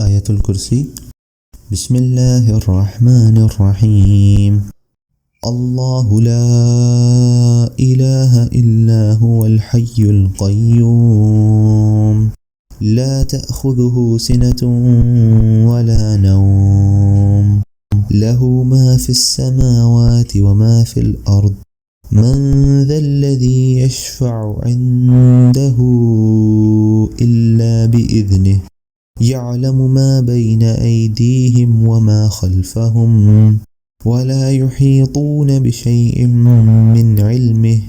آية الكرسي. بسم الله الرحمن الرحيم. الله لا إله إلا هو الحي القيوم لا تأخذه سنة ولا نوم له ما في السماوات وما في الأرض من ذا الذي يشفع عنده إلا بإذنه يعلم ما بين أيديهم وما خلفهم ولا يحيطون بشيء من علمه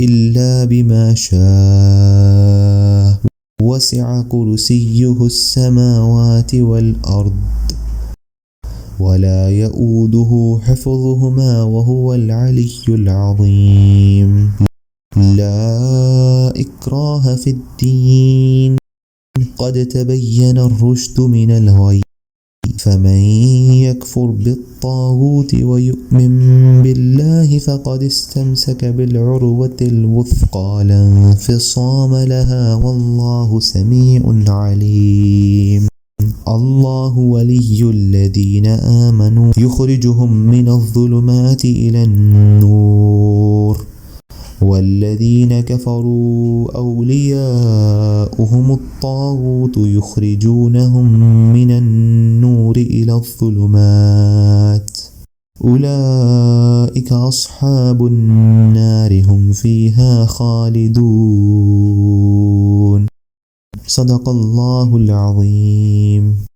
إلا بما شاء وسع كرسيه السماوات والأرض ولا يؤوده حفظهما وهو العلي العظيم. لا إكراه في الدين قد تبين الرشد من الغي فمن يكفر بالطاغوت ويؤمن بالله فقد استمسك بالعروة الوثقى لا انفصام لها والله سميع عليم. الله ولي الذين آمنوا يخرجهم من الظلمات إلى النور والذين كفروا أولياؤهم الطاغوت يخرجونهم من النور إلى الظلمات أولئك أصحاب النار هم فيها خالدون. صدق الله العظيم.